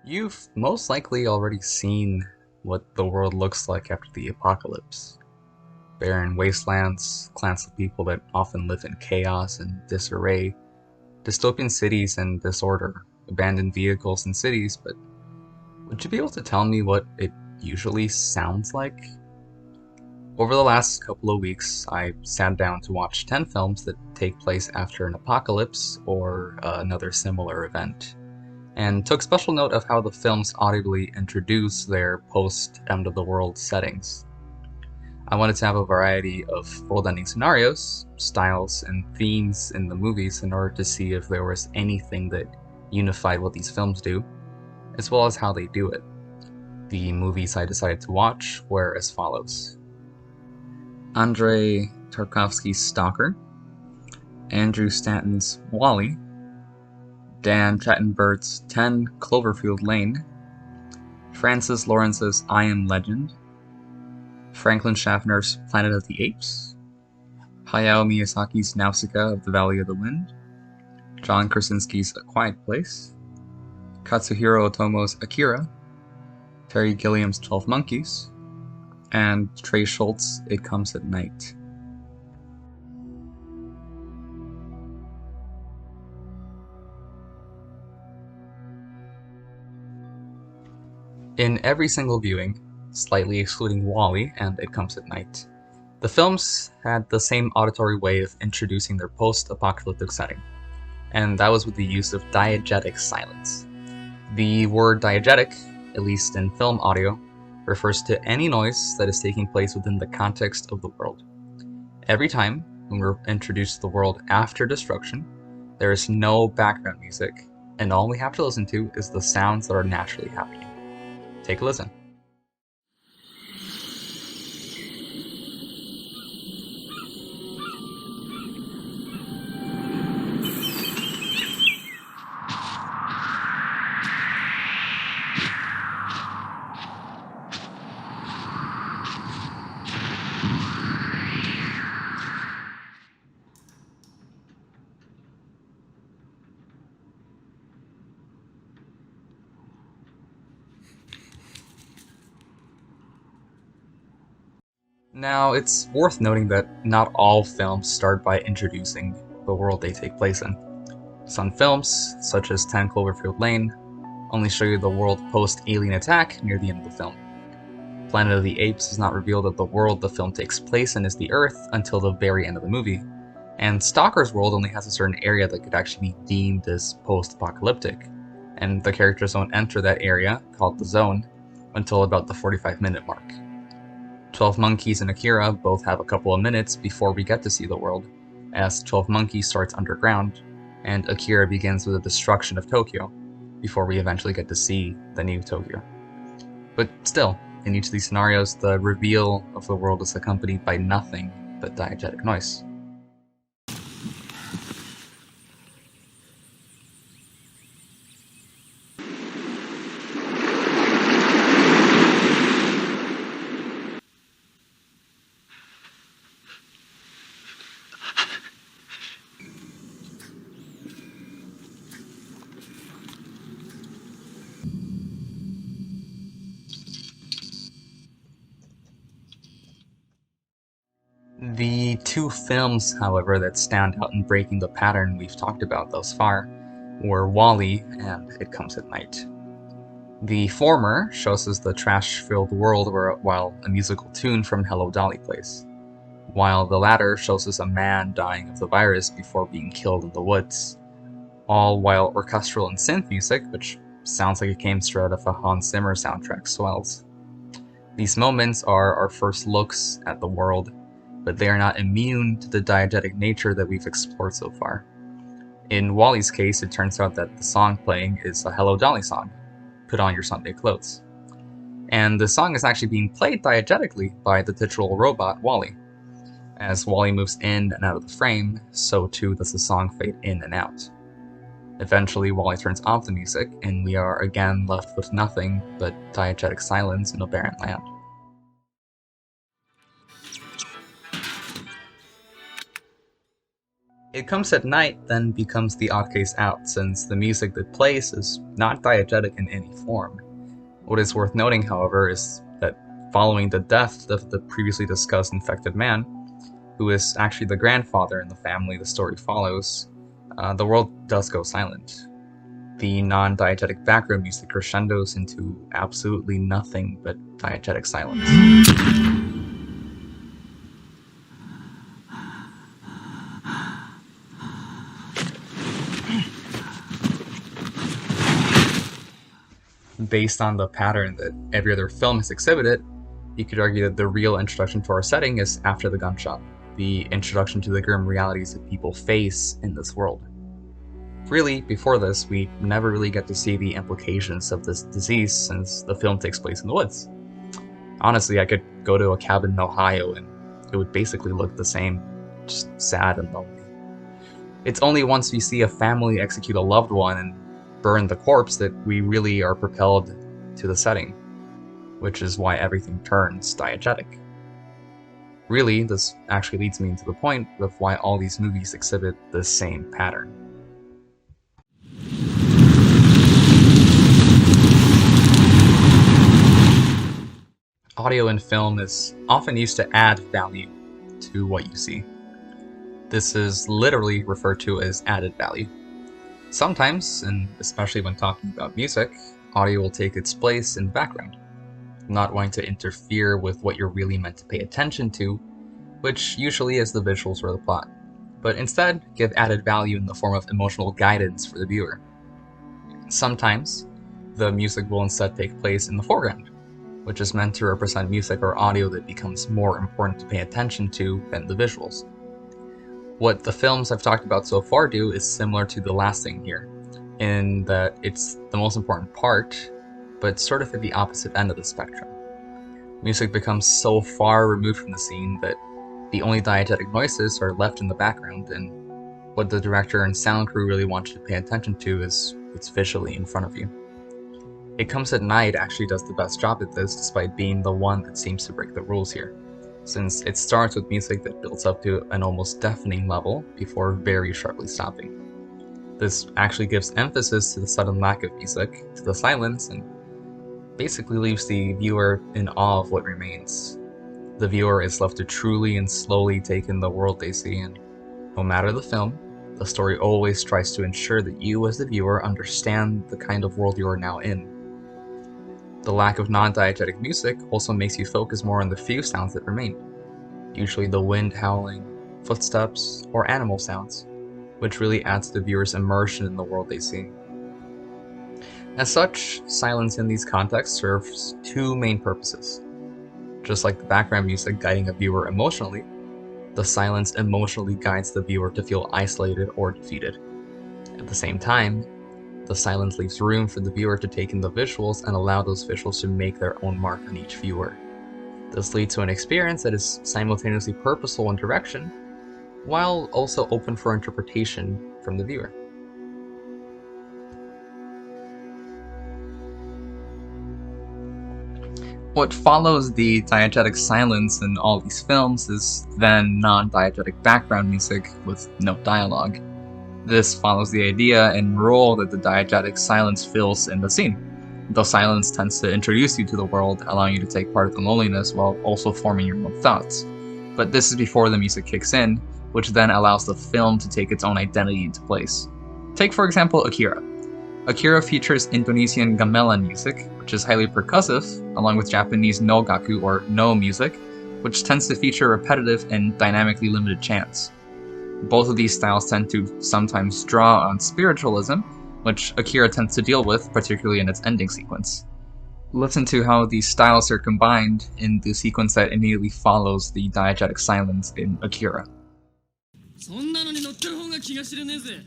You've most likely already seen what the world looks like after the apocalypse. Barren wastelands, clans of people that often live in chaos and disarray, dystopian cities and disorder, abandoned vehicles and cities, but would you be able to tell me what it usually sounds like? Over the last couple of weeks, I sat down to watch 10 films that take place after an apocalypse or another similar event, and took special note of how the films audibly introduce their post-end of the world settings. I wanted to have a variety of world-ending scenarios, styles, and themes in the movies in order to see if there was anything that unified what these films do, as well as how they do it. The movies I decided to watch were as follows: Andrei Tarkovsky's Stalker, Andrew Stanton's Wall-E, Dan Trachtenberg's 10 Cloverfield Lane, Francis Lawrence's I Am Legend, Franklin Schaffner's Planet of the Apes, Hayao Miyazaki's Nausicaa of the Valley of the Wind, John Krasinski's A Quiet Place, Katsuhiro Otomo's Akira, Terry Gilliam's 12 Monkeys, and Trey Schultz's It Comes at Night. In every single viewing, slightly excluding Wall-E and It Comes at Night, the films had the same auditory way of introducing their post-apocalyptic setting, and that was with the use of diegetic silence. The word diegetic, at least in film audio, refers to any noise that is taking place within the context of the world. Every time when we're introduced to the world after destruction, there is no background music, and all we have to listen to is the sounds that are naturally happening. Take a listen. Now, it's worth noting that not all films start by introducing the world they take place in. Some films, such as 10 Cloverfield Lane, only show you the world post-alien attack near the end of the film. Planet of the Apes does not reveal that the world the film takes place in is the Earth until the very end of the movie, and Stalker's world only has a certain area that could actually be deemed as post-apocalyptic, and the characters don't enter that area, called the Zone, until about the 45-minute mark. 12 Monkeys and Akira both have a couple of minutes before we get to see the world, as 12 Monkeys starts underground, and Akira begins with the destruction of Tokyo, before we eventually get to see the new Tokyo. But still, in each of these scenarios, the reveal of the world is accompanied by nothing but diegetic noise. The two films, however, that stand out in breaking the pattern we've talked about thus far were Wall-E and It Comes at Night. The former shows us the trash-filled world while a musical tune from Hello Dolly plays, while the latter shows us a man dying of the virus before being killed in the woods, all while orchestral and synth music, which sounds like it came straight out of a Hans Zimmer soundtrack, swells. These moments are our first looks at the world, but they are not immune to the diegetic nature that we've explored so far. In Wall-E's case, it turns out that the song playing is a Hello Dolly song, Put On Your Sunday Clothes. And the song is actually being played diegetically by the titular robot, Wall-E. As Wall-E moves in and out of the frame, so too does the song fade in and out. Eventually, Wall-E turns off the music, and we are again left with nothing but diegetic silence in a barren land. It Comes at Night then becomes the odd case out, since the music that plays is not diegetic in any form. What is worth noting, however, is that following the death of the previously discussed infected man, who is actually the grandfather in the family the story follows, the world does go silent. The non-diegetic background music crescendos into absolutely nothing but diegetic silence. Based on the pattern that every other film has exhibited, you could argue that the real introduction to our setting is after the gunshot, the introduction to the grim realities that people face in this world. Really, before this, we never really get to see the implications of this disease since the film takes place in the woods. Honestly, I could go to a cabin in Ohio and it would basically look the same, just sad and lonely. It's only once we see a family execute a loved one and burn the corpse that we really are propelled to the setting, which is why everything turns diegetic. Really, this actually leads me to the point of why all these movies exhibit the same pattern. Audio in film is often used to add value to what you see. This is literally referred to as added value. Sometimes, and especially when talking about music, audio will take its place in the background, not wanting to interfere with what you're really meant to pay attention to, which usually is the visuals or the plot, but instead give added value in the form of emotional guidance for the viewer. Sometimes, the music will instead take place in the foreground, which is meant to represent music or audio that becomes more important to pay attention to than the visuals. What the films I've talked about so far do is similar to the last thing here, in that it's the most important part, but sort of at the opposite end of the spectrum. Music becomes so far removed from the scene that the only diegetic noises are left in the background, and what the director and sound crew really want you to pay attention to is what's visually in front of you. It Comes at Night actually does the best job at this, despite being the one that seems to break the rules here, since it starts with music that builds up to an almost deafening level before very sharply stopping. This actually gives emphasis to the sudden lack of music, to the silence, and basically leaves the viewer in awe of what remains. The viewer is left to truly and slowly take in the world they see, and no matter the film, the story always tries to ensure that you as the viewer understand the kind of world you are now in. The lack of non-diegetic music also makes you focus more on the few sounds that remain, usually the wind howling, footsteps, or animal sounds, which really adds to the viewer's immersion in the world they see. As such, silence in these contexts serves two main purposes. Just like the background music guiding a viewer emotionally, the silence emotionally guides the viewer to feel isolated or defeated. At the same time, the silence leaves room for the viewer to take in the visuals and allow those visuals to make their own mark on each viewer. This leads to an experience that is simultaneously purposeful in direction, while also open for interpretation from the viewer. What follows the diegetic silence in all these films is then non-diegetic background music with no dialogue. This follows the idea and role that the diegetic silence fills in the scene. The silence tends to introduce you to the world, allowing you to take part of the loneliness while also forming your own thoughts. But this is before the music kicks in, which then allows the film to take its own identity into place. Take for example Akira. Akira features Indonesian gamelan music, which is highly percussive, along with Japanese no gaku or no music, which tends to feature repetitive and dynamically limited chants. Both of these styles tend to sometimes draw on spiritualism, which Akira tends to deal with, particularly in its ending sequence. Listen to how these styles are combined in the sequence that immediately follows the diegetic silence in Akira. そんなのに乗ってる方が気が知れねえぜ。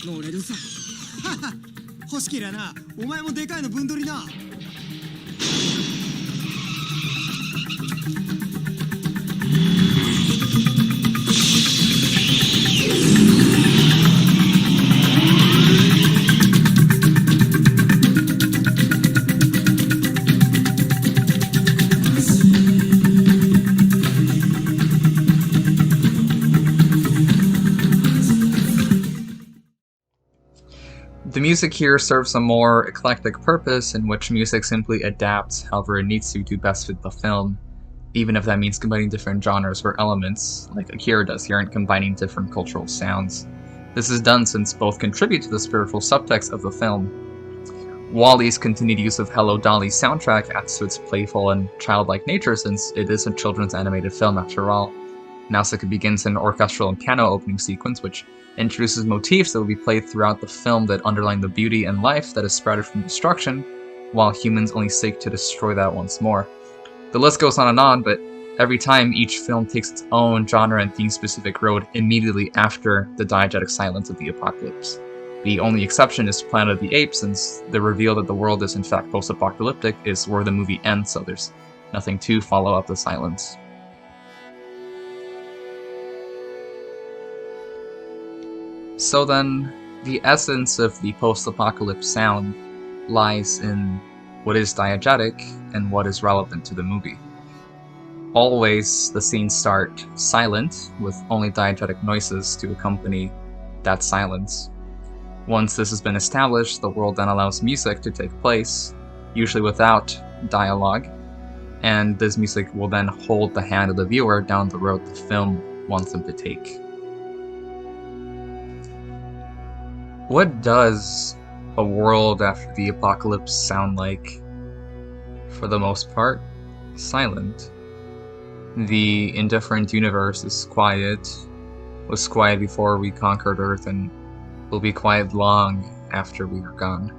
乗れるさ。欲しけりゃな、お前もでかいのぶんどりな。music here serves a more eclectic purpose in which music simply adapts however it needs to best fit the film, even if that means combining different genres or elements, like Akira does here in combining different cultural sounds. This is done since both contribute to the spiritual subtext of the film. WALL-E's continued use of Hello Dolly soundtrack adds to its playful and childlike nature since it is a children's animated film after all. Nausicaa begins an orchestral and piano opening sequence which introduces motifs that will be played throughout the film that underline the beauty and life that is sprouted from destruction, while humans only seek to destroy that once more. The list goes on, but every time each film takes its own genre and theme-specific road immediately after the diegetic silence of the apocalypse. The only exception is Planet of the Apes, since the reveal that the world is in fact post-apocalyptic is where the movie ends, so there's nothing to follow up the silence. So then, the essence of the post-apocalypse sound lies in what is diegetic and what is relevant to the movie. Always, the scenes start silent, with only diegetic noises to accompany that silence. Once this has been established, the world then allows music to take place, usually without dialogue, and this music will then hold the hand of the viewer down the road the film wants them to take. What does a world after the apocalypse sound like? For the most part, silent. The indifferent universe is quiet, was quiet before we conquered Earth, and will be quiet long after we are gone.